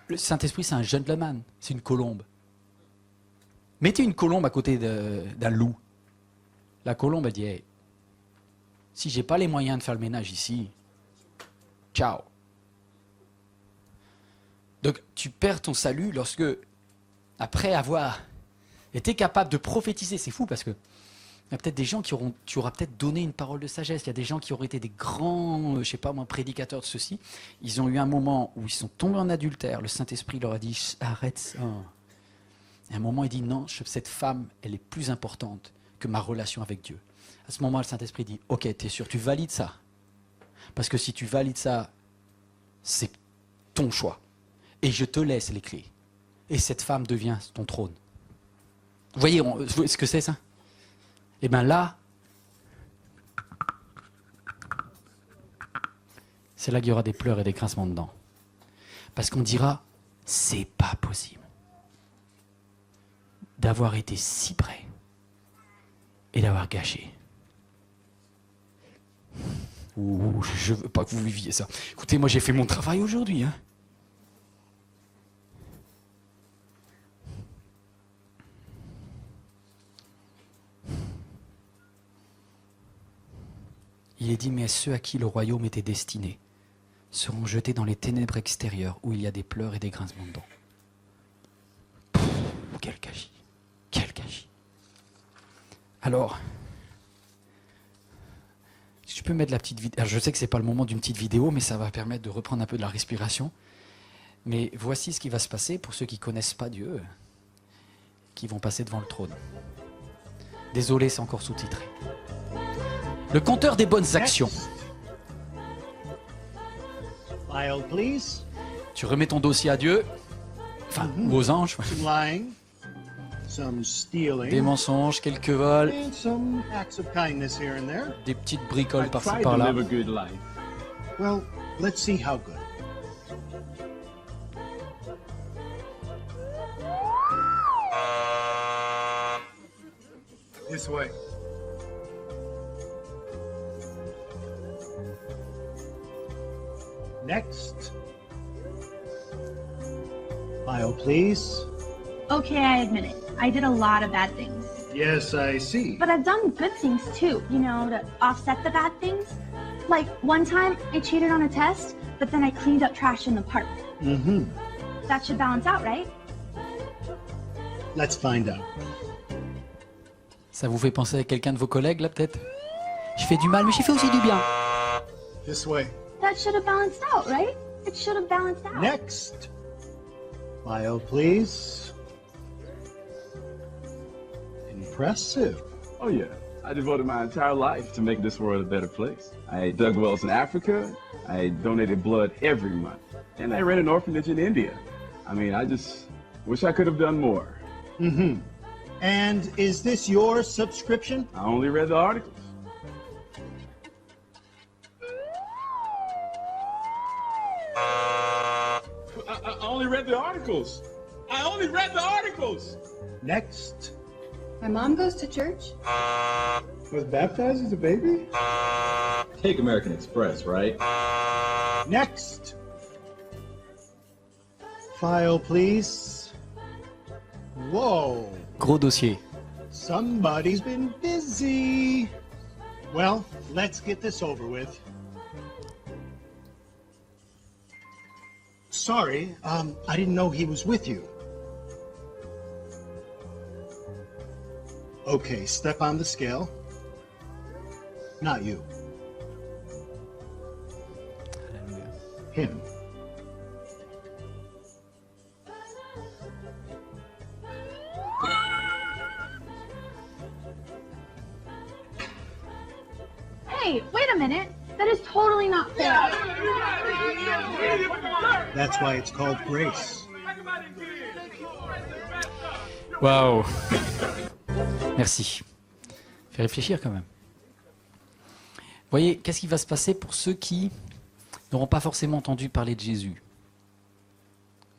Le Saint-Esprit, c'est un gentleman, c'est une colombe. Mettez une colombe à côté d'un loup. La colombe, elle dit, hey, si j'ai pas les moyens de faire le ménage ici, ciao. Donc, tu perds ton salut lorsque, après avoir été capable de prophétiser, c'est fou parce que il y a peut-être des gens tu auras peut-être donné une parole de sagesse. Il y a des gens qui auraient été des grands, je sais pas moi, prédicateurs de ceci. Ils ont eu un moment où ils sont tombés en adultère. Le Saint-Esprit leur a dit, arrête ça. Et à un moment, il dit, non, cette femme, elle est plus importante que ma relation avec Dieu. À ce moment, le Saint-Esprit dit, ok, t'es sûr, tu valides ça. Parce que si tu valides ça, c'est ton choix. Et je te laisse les clés. Et cette femme devient ton trône. Vous voyez ce que c'est ça ? Et bien là, c'est là qu'il y aura des pleurs et des grincements dedans. Parce qu'on dira, c'est pas possible d'avoir été si près et d'avoir gâché. Ouh, je veux pas que vous viviez ça. Écoutez, moi j'ai fait mon travail aujourd'hui, hein. Il est dit, mais ceux à qui le royaume était destiné seront jetés dans les ténèbres extérieures où il y a des pleurs et des grincements de dents. Quel gâchis. Quel gâchis. Alors, Je peux mettre la petite vidéo. Je sais que c'est pas le moment d'une petite vidéo, mais ça va permettre de reprendre un peu de la respiration. Mais voici ce qui va se passer pour ceux qui connaissent pas Dieu, qui vont passer devant le trône. Désolé, c'est encore sous-titré. Le compteur des bonnes actions. File, please. Tu remets ton dossier à Dieu, enfin, ou aux anges. Some lying, some stealing, Des mensonges, quelques vols, and some acts of kindness here and there. des petites bricoles par-ci Tried to par-là. live a good life. Well, let's see how good. This way. Next. File, please. Okay, I admit it. I did a lot of bad things. Yes, I see. But I've done good things too, you know, to offset the bad things. Like one time I cheated on a test, but then I cleaned up trash in the park. Mm-hmm. That should balance out, right? Let's find out. Ça vous fait penser à quelqu'un de vos collègues là peut-être? Je fais du mal, mais j'ai fait aussi du bien. This way. That should have balanced out, right? It should have balanced out. Next. File, please. Impressive. Oh yeah, I devoted my entire life to make this world a better place. I dug wells in Africa, I donated blood every month, and I ran an orphanage in India. I mean, I just wish I could have done more. Mm-hmm. And is this your subscription? I only read the articles. I only read the articles. I only read the articles. Next. My mom goes to church. Was baptized as a baby? Take American Express, right? Next. File, please. Whoa. Gros dossier. Somebody's been busy. Well, let's get this over with. Sorry, I didn't know he was with you. Okay, step on the scale. Not you. Him. Hey, wait a minute. That is totally not fair. That's why it's called grace. Waouh. Merci. Fait réfléchir quand même. Vous voyez, qu'est-ce qui va se passer pour ceux qui n'auront pas forcément entendu parler de Jésus?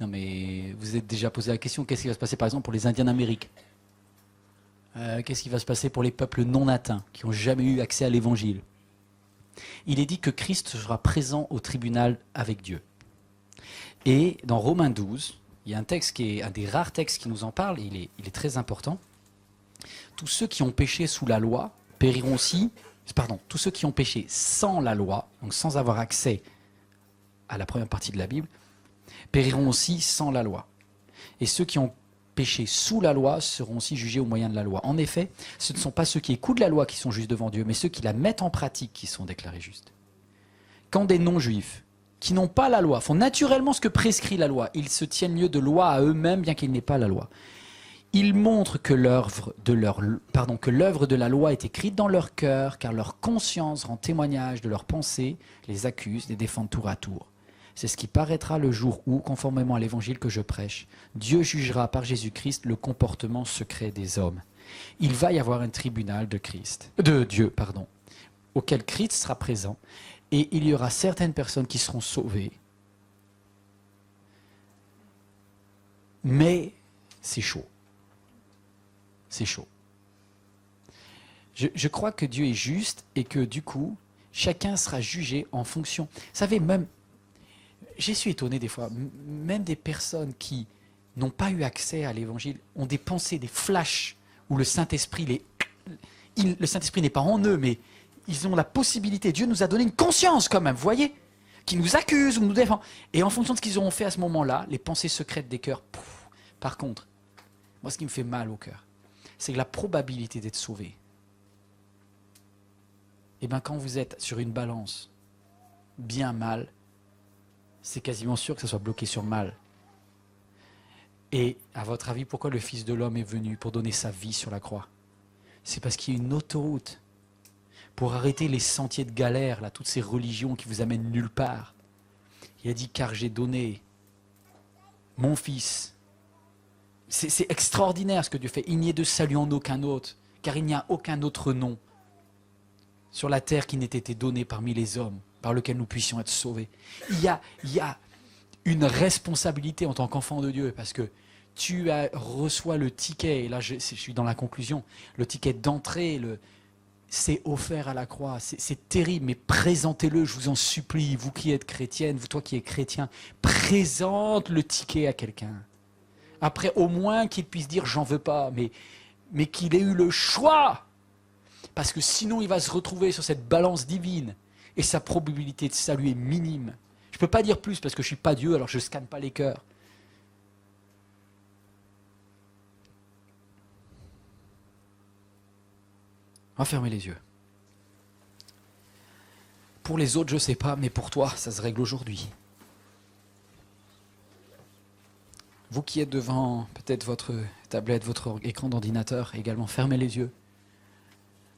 Non mais vous êtes déjà posé la question, qu'est-ce qui va se passer par exemple pour les Indiens d'Amérique? Qu'est-ce qui va se passer pour les peuples non atteints qui n'ont jamais eu accès à l'évangile? Il est dit que Christ sera présent au tribunal avec Dieu. Et dans Romains 12, il y a un texte qui est un des rares textes qui nous en parle, et il est très important. Tous ceux qui ont péché sous la loi périront aussi, tous ceux qui ont péché sans la loi, donc sans avoir accès à la première partie de la Bible, périront aussi sans la loi. Et ceux qui ont péché sous la loi seront aussi jugés au moyen de la loi. En effet, ce ne sont pas ceux qui écoutent la loi qui sont justes devant Dieu, mais ceux qui la mettent en pratique qui sont déclarés justes. Quand des non-juifs, qui n'ont pas la loi, font naturellement ce que prescrit la loi, ils se tiennent lieu de loi à eux-mêmes, bien qu'ils n'aient pas la loi. Ils montrent que l'œuvre de la loi est écrite dans leur cœur, car leur conscience rend témoignage de leurs pensées, les accuse, les défend tour à tour. C'est ce qui paraîtra le jour où, conformément à l'évangile que je prêche, Dieu jugera par Jésus-Christ le comportement secret des hommes. Il va y avoir un tribunal de Dieu, auquel Christ sera présent, et il y aura certaines personnes qui seront sauvées. Mais c'est chaud. C'est chaud. Je crois que Dieu est juste et que du coup, chacun sera jugé en fonction. Vous savez, même, je suis étonné des fois, même des personnes qui n'ont pas eu accès à l'évangile ont des pensées, des flashs où le Saint-Esprit, le Saint-Esprit n'est pas en eux, mais ils ont la possibilité. Dieu nous a donné une conscience quand même, vous voyez, qui nous accuse ou nous défend. Et en fonction de ce qu'ils auront fait à ce moment-là, les pensées secrètes des cœurs, par contre, moi ce qui me fait mal au cœur, c'est que la probabilité d'être sauvé Et bien quand vous êtes sur une balance bien mal, c'est quasiment sûr que ça soit bloqué sur mal. Et à votre avis, pourquoi le Fils de l'homme est venu pour donner sa vie sur la croix? C'est parce qu'il y a une autoroute pour arrêter les sentiers de galère, là, toutes ces religions qui vous amènent nulle part. Il a dit, car j'ai donné mon Fils. C'est extraordinaire ce que Dieu fait. Il n'y ait de salut en aucun autre, car il n'y a aucun autre nom sur la terre qui n'ait été donné parmi les hommes, par lequel nous puissions être sauvés. Il y a une responsabilité en tant qu'enfant de Dieu, parce que tu reçois le ticket, et là je suis dans la conclusion, le ticket d'entrée, c'est offert à la croix, c'est terrible, mais présentez-le, je vous en supplie, vous qui êtes chrétienne, vous toi qui es chrétien, présente le ticket à quelqu'un. Après, au moins qu'il puisse dire j'en veux pas, mais qu'il ait eu le choix, parce que sinon il va se retrouver sur cette balance divine, et sa probabilité de salut est minime. Je ne peux pas dire plus parce que je ne suis pas Dieu, alors je ne scanne pas les cœurs. On va fermer les yeux. Pour les autres, je ne sais pas, mais pour toi, ça se règle aujourd'hui. Vous qui êtes devant peut-être votre tablette, votre écran d'ordinateur, également, fermez les yeux.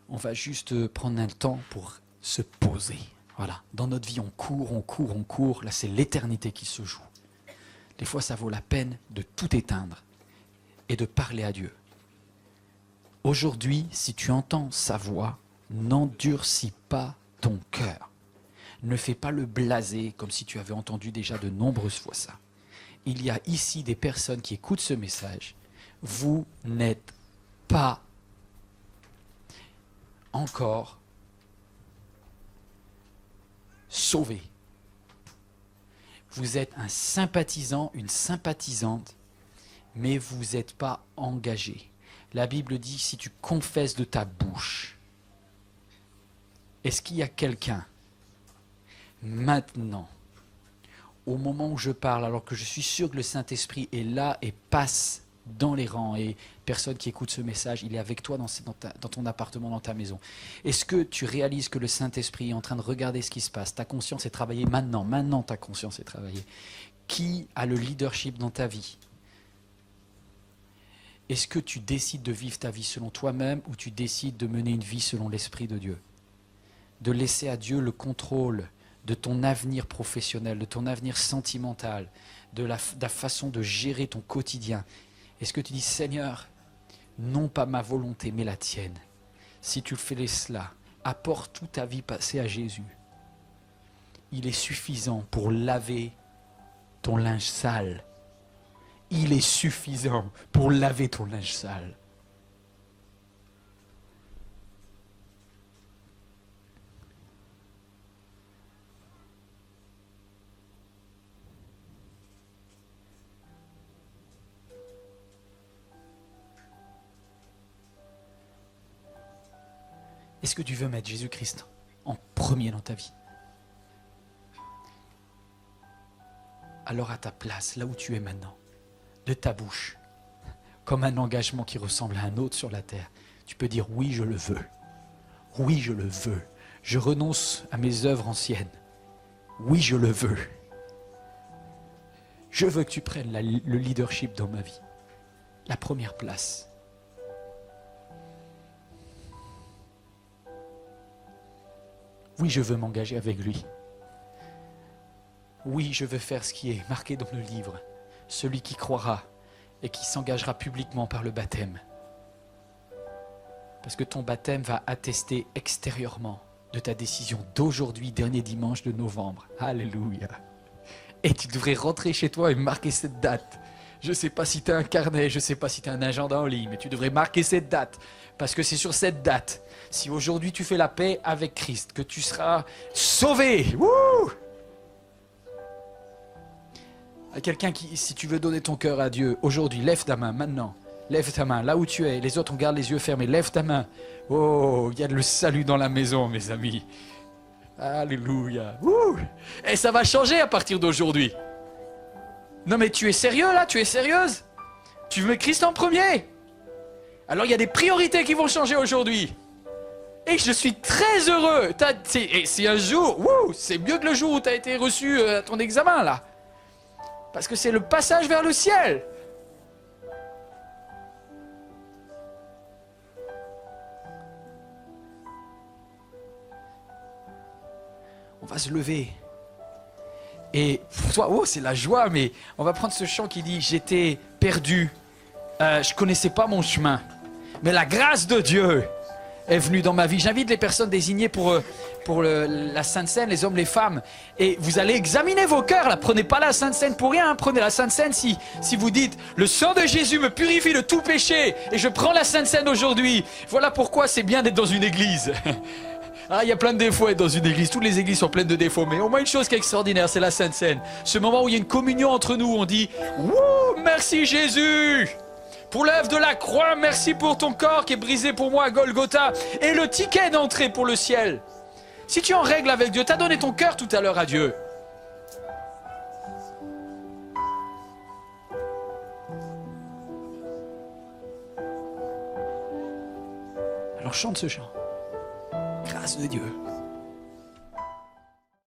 On va juste prendre un temps pour se poser. Voilà, dans notre vie, on court. Là, c'est l'éternité qui se joue. Des fois, ça vaut la peine de tout éteindre et de parler à Dieu. Aujourd'hui, si tu entends sa voix, n'endurcis pas ton cœur. Ne fais pas le blasé comme si tu avais entendu déjà de nombreuses fois ça. Il y a ici des personnes qui écoutent ce message. Vous n'êtes pas encore sauvé. Vous êtes un sympathisant, une sympathisante, mais vous n'êtes pas engagé. La Bible dit, si tu confesses de ta bouche, est-ce qu'il y a quelqu'un, maintenant, au moment où je parle, alors que je suis sûr que le Saint-Esprit est là et passe dans les rangs, et personne qui écoute ce message, il est avec toi dans ton appartement, dans ta maison. Est-ce que tu réalises que le Saint-Esprit est en train de regarder ce qui se passe? Ta conscience est travaillée maintenant ta conscience est travaillée. Qui a le leadership dans ta vie? Est-ce que tu décides de vivre ta vie selon toi-même ou tu décides de mener une vie selon l'Esprit de Dieu? De laisser à Dieu le contrôle de ton avenir professionnel, de ton avenir sentimental, de la façon de gérer ton quotidien. Est-ce que tu dis, Seigneur, non pas ma volonté, mais la tienne. Si tu fais cela, apporte toute ta vie passée à Jésus. Il est suffisant pour laver ton linge sale. Il est suffisant pour laver ton linge sale. Est-ce que tu veux mettre Jésus-Christ en premier dans ta vie? Alors à ta place, là où tu es maintenant, de ta bouche, comme un engagement qui ressemble à un autre sur la terre, tu peux dire oui, je le veux. Oui, je le veux. Je renonce à mes œuvres anciennes. Oui, je le veux. Je veux que tu prennes le leadership dans ma vie. La première place. Oui, je veux m'engager avec lui. Oui, je veux faire ce qui est marqué dans le livre. Celui qui croira et qui s'engagera publiquement par le baptême. Parce que ton baptême va attester extérieurement de ta décision d'aujourd'hui, dernier dimanche de novembre. Alléluia. Et tu devrais rentrer chez toi et marquer cette date. Je ne sais pas si tu as un carnet, je ne sais pas si tu as un agenda en ligne, mais tu devrais marquer cette date. Parce que c'est sur cette date, si aujourd'hui tu fais la paix avec Christ, que tu seras sauvé. Wouh! À quelqu'un qui, si tu veux donner ton cœur à Dieu, aujourd'hui, lève ta main, maintenant. Lève ta main, là où tu es. Les autres, on garde les yeux fermés. Lève ta main. Oh, il y a le salut dans la maison, mes amis. Alléluia. Wouh! Et ça va changer à partir d'aujourd'hui. Non mais tu es sérieux là? Tu es sérieuse? Tu mets Christ en premier? Alors il y a des priorités qui vont changer aujourd'hui. Et je suis très heureux. C'est un jour, c'est mieux que le jour où tu as été reçu à ton examen, là. Parce que c'est le passage vers le ciel. On va se lever. Et pour toi, c'est la joie, mais on va prendre ce chant qui dit « J'étais perdu, je connaissais pas mon chemin, mais la grâce de Dieu est venue dans ma vie. » J'invite les personnes désignées pour la Sainte Seine, les hommes, les femmes, et vous allez examiner vos cœurs. Là, prenez pas la Sainte Seine pour rien, hein. Prenez la Sainte Seine si vous dites « Le sang de Jésus me purifie de tout péché et je prends la Sainte Seine aujourd'hui. » Voilà pourquoi c'est bien d'être dans une église. Ah, il y a plein de défauts dans une église. Toutes les églises sont pleines de défauts. Mais au moins une chose qui est extraordinaire, c'est la Sainte Seine. Ce moment où il y a une communion entre nous, on dit « Wouh, merci Jésus !» Pour l'œuvre de la croix, merci pour ton corps qui est brisé pour moi à Golgotha. Et le ticket d'entrée pour le ciel. Si tu es en règle avec Dieu, tu as donné ton cœur tout à l'heure à Dieu. Alors chante ce chant. Grâce de Dieu.